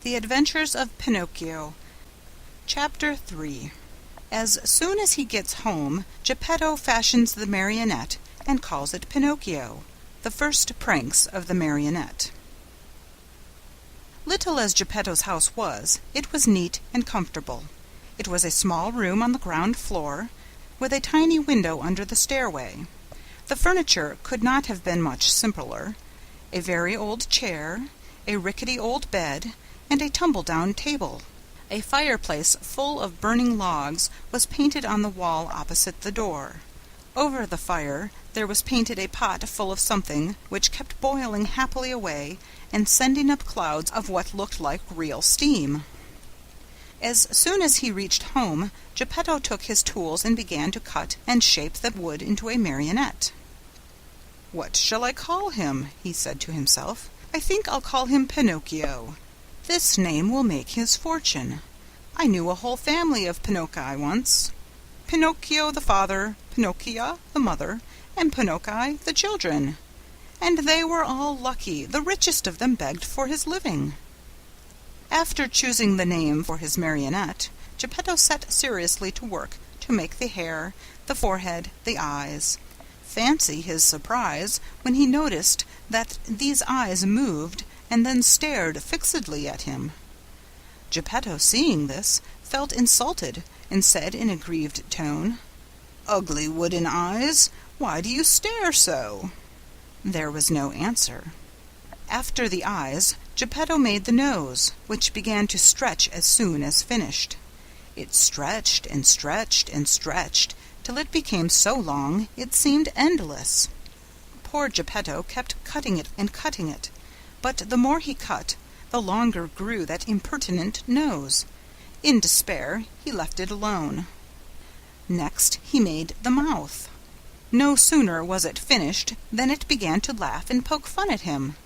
The Adventures of Pinocchio. Chapter 3. As soon as he gets home, Geppetto fashions the marionette and calls it Pinocchio. The first pranks of the marionette. Little as Geppetto's house was, it was neat and comfortable. It was a small room on the ground floor, with a tiny window under the stairway. The furniture could not have been much simpler. A very old chair, a rickety old bed, and a tumble-down table. A fireplace full of burning logs was painted on the wall opposite the door. Over the fire there was painted a pot full of something which kept boiling happily away and sending up clouds of what looked like real steam. As soon as he reached home, Geppetto took his tools and began to cut and shape the wood into a marionette. "What shall I call him?" he said to himself. "I think I'll call him Pinocchio. This name will make his fortune. I knew a whole family of Pinocchi once. Pinocchio the father, Pinocchia the mother, and Pinocchi the children. And they were all lucky. The richest of them begged for his living." After choosing the name for his marionette, Geppetto set seriously to work to make the hair, the forehead, the eyes. Fancy his surprise when he noticed that these eyes moved and then stared fixedly at him. Geppetto, seeing this, felt insulted and said in a grieved tone, "Ugly wooden eyes, why do you stare so?" There was no answer. After the eyes, Geppetto made the nose, which began to stretch as soon as finished. It stretched and stretched and stretched till it became so long it seemed endless. Poor Geppetto kept cutting it and cutting it, but the more he cut, the longer grew that impertinent nose. In despair, he left it alone. Next he made the mouth. No sooner was it finished than it began to laugh and poke fun at him.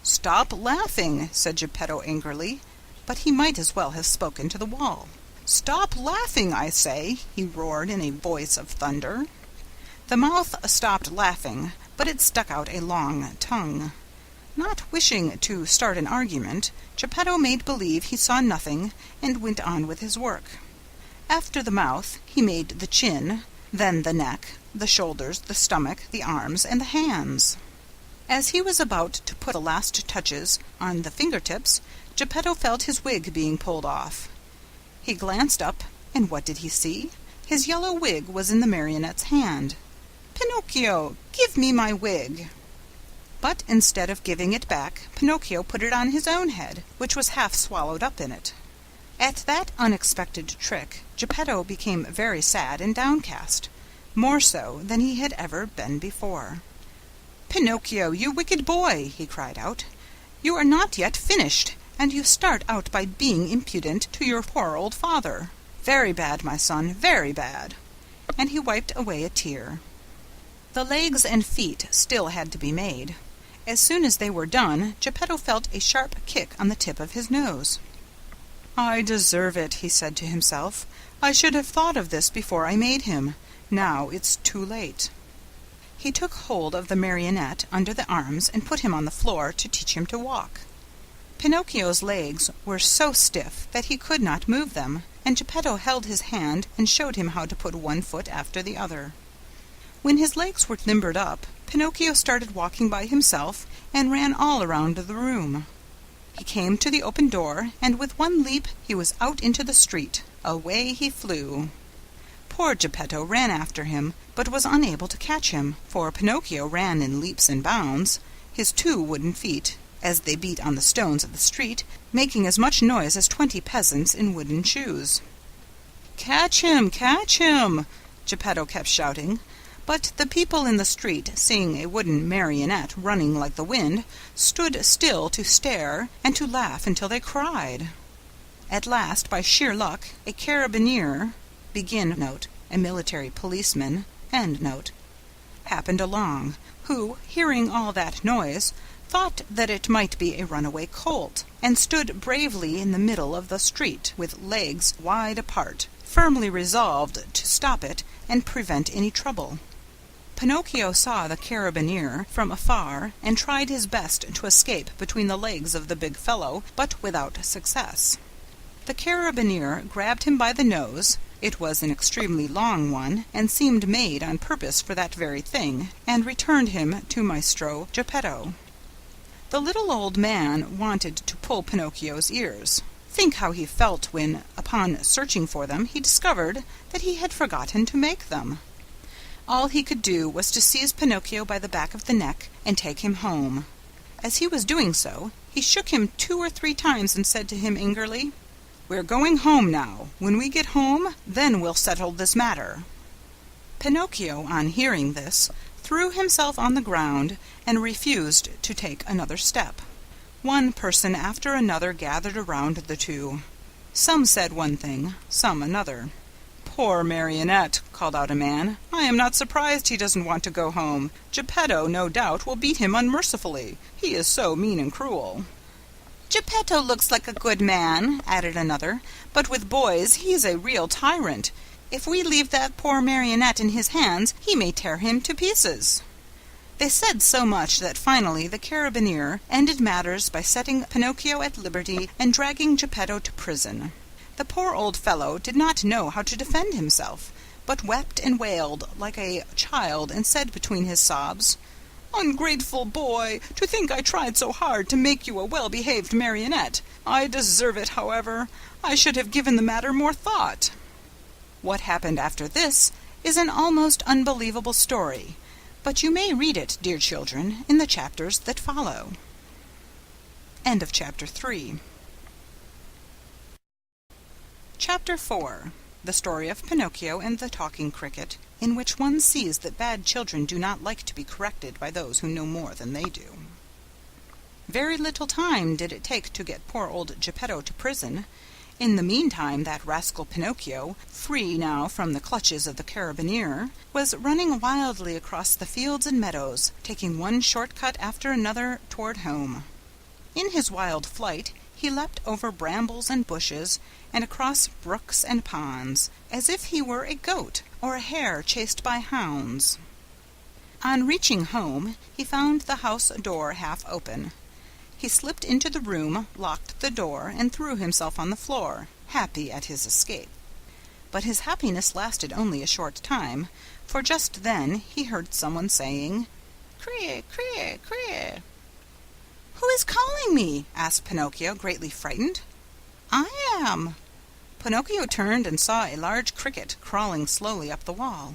"Stop laughing," said Geppetto angrily, but he might as well have spoken to the wall. "Stop laughing, I say," he roared in a voice of thunder. The mouth stopped laughing, but it stuck out a long tongue. Not wishing to start an argument, Geppetto made believe he saw nothing and went on with his work. After the mouth he made the chin, then the neck, the shoulders, the stomach, the arms, and the hands. As he was about to put the last touches on the fingertips, Geppetto felt his wig being pulled off. He glanced up, and what did he see? His yellow wig was in the marionette's hand. "Pinocchio, give me my wig!" But instead of giving it back, Pinocchio put it on his own head, which was half swallowed up in it. At that unexpected trick, Geppetto became very sad and downcast, more so than he had ever been before. "Pinocchio, you wicked boy!" he cried out. "You are not yet finished, and you start out by being impudent to your poor old father. Very bad, my son, very bad!" And he wiped away a tear. The legs and feet still had to be made. As soon as they were done, Geppetto felt a sharp kick on the tip of his nose. "I deserve it," he said to himself. "I should have thought of this before I made him. Now it's too late." He took hold of the marionette under the arms and put him on the floor to teach him to walk. Pinocchio's legs were so stiff that he could not move them, and Geppetto held his hand and showed him how to put one foot after the other. When his legs were limbered up, Pinocchio started walking by himself and ran all around the room. He came to the open door, and with one leap he was out into the street. Away he flew. Poor Geppetto ran after him, but was unable to catch him, for Pinocchio ran in leaps and bounds, his 2 wooden feet, as they beat on the stones of the street, making as much noise as 20 peasants in wooden shoes. "Catch him! Catch him!" Geppetto kept shouting. But the people in the street, seeing a wooden marionette running like the wind, stood still to stare and to laugh until they cried. At last, by sheer luck, a carabinier (a military policeman) happened along, who, hearing all that noise, thought that it might be a runaway colt, and stood bravely in the middle of the street, with legs wide apart, firmly resolved to stop it and prevent any trouble. Pinocchio saw the carabineer from afar and tried his best to escape between the legs of the big fellow, but without success. The carabineer grabbed him by the nose, it was an extremely long one, and seemed made on purpose for that very thing, and returned him to Maestro Geppetto. The little old man wanted to pull Pinocchio's ears. Think how he felt when, upon searching for them, he discovered that he had forgotten to make them. All he could do was to seize Pinocchio by the back of the neck and take him home. As he was doing so, he shook him 2 or 3 times and said to him angrily, "We're going home now. When we get home, then we'll settle this matter." Pinocchio, on hearing this, threw himself on the ground and refused to take another step. One person after another gathered around the two. Some said one thing, some another. "Poor Marionette," called out a man. "I am not surprised he doesn't want to go home. Geppetto, no doubt, will beat him unmercifully. He is so mean and cruel." "Geppetto looks like a good man," added another, "but with boys he's a real tyrant. If we leave that poor Marionette in his hands, he may tear him to pieces." They said so much that finally the carabineer ended matters by setting Pinocchio at liberty and dragging Geppetto to prison. The poor old fellow did not know how to defend himself, but wept and wailed like a child and said between his sobs, "Ungrateful boy, to think I tried so hard to make you a well-behaved marionette. I deserve it, however. I should have given the matter more thought." What happened after this is an almost unbelievable story, but you may read it, dear children, in the chapters that follow. End of Chapter 3. Chapter 4. The Story of Pinocchio and the Talking Cricket, in which one sees that bad children do not like to be corrected by those who know more than they do. Very little time did it take to get poor old Geppetto to prison. In the meantime that rascal Pinocchio, free now from the clutches of the carabineer, was running wildly across the fields and meadows, taking one short cut after another toward home. In his wild flight he leapt over brambles and bushes, and across brooks and ponds, as if he were a goat or a hare chased by hounds. On reaching home, he found the house door half open. He slipped into the room, locked the door, and threw himself on the floor, happy at his escape. But his happiness lasted only a short time, for just then he heard someone saying, "Crie, crie, crie." "Who is calling me?" asked Pinocchio, greatly frightened. "I am." Pinocchio turned and saw a large cricket crawling slowly up the wall.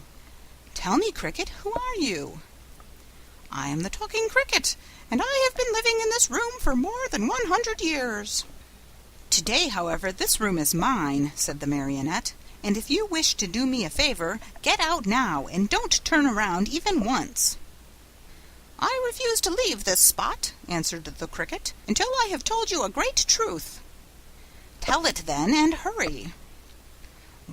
"Tell me, Cricket, who are you?" "I am the Talking Cricket, and I have been living in this room for more than 100 years." "Today, however, this room is mine," said the Marionette, "and if you wish to do me a favor, get out now and don't turn around even once." "I refuse to leave this spot," answered the Cricket, "until I have told you a great truth." "Tell it then, and hurry."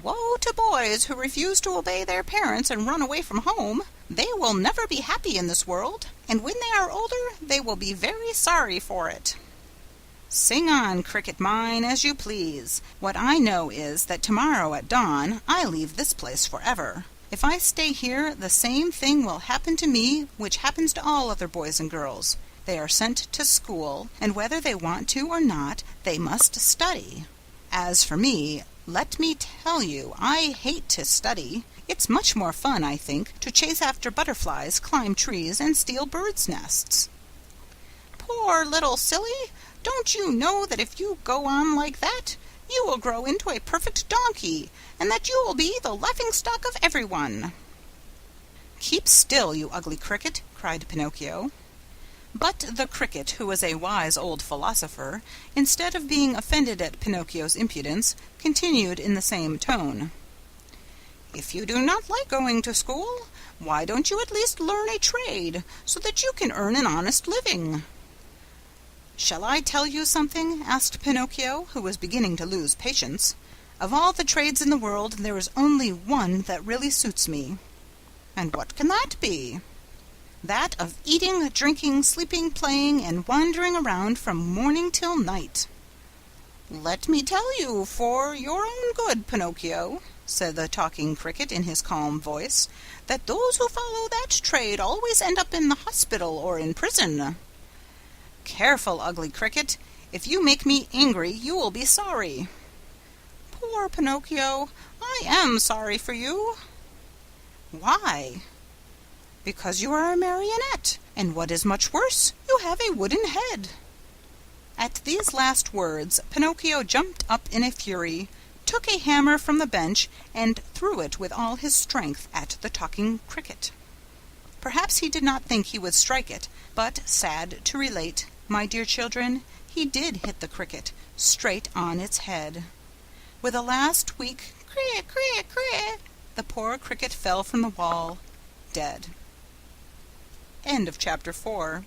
"Woe to boys who refuse to obey their parents and run away from home. They will never be happy in this world, and when they are older they will be very sorry for it." "Sing on, Cricket mine, as you please. What I know is that tomorrow at dawn I leave this place forever. If I stay here, the same thing will happen to me which happens to all other boys and girls. They are sent to school, and whether they want to or not, they must study. As for me, let me tell you, I hate to study. It's much more fun, I think, to chase after butterflies, climb trees, and steal birds' nests." "Poor little silly! Don't you know that if you go on like that, you will grow into a perfect donkey, and that you will be the laughing-stock of everyone?" "Keep still, you ugly Cricket!" cried Pinocchio. But the Cricket, who was a wise old philosopher, instead of being offended at Pinocchio's impudence, continued in the same tone. "If you do not like going to school, why don't you at least learn a trade, so that you can earn an honest living?" "Shall I tell you something?" asked Pinocchio, who was beginning to lose patience. "Of all the trades in the world, there is only one that really suits me." "And what can that be?" "That of eating, drinking, sleeping, playing, and wandering around from morning till night." "Let me tell you for your own good, Pinocchio," said the talking cricket in his calm voice, "that those who follow that trade always end up in the hospital or in prison." "Careful, ugly cricket. If you make me angry you will be sorry." "Poor Pinocchio, I am sorry for you." "Why?" "Because you are a marionette, and what is much worse, you have a wooden head." At these last words Pinocchio jumped up in a fury, took a hammer from the bench, and threw it with all his strength at the talking cricket. Perhaps he did not think he would strike it, but, sad to relate, my dear children, he did hit the cricket straight on its head. With a last weak "cree, cree, cree," the poor cricket fell from the wall, dead. End of chapter 4.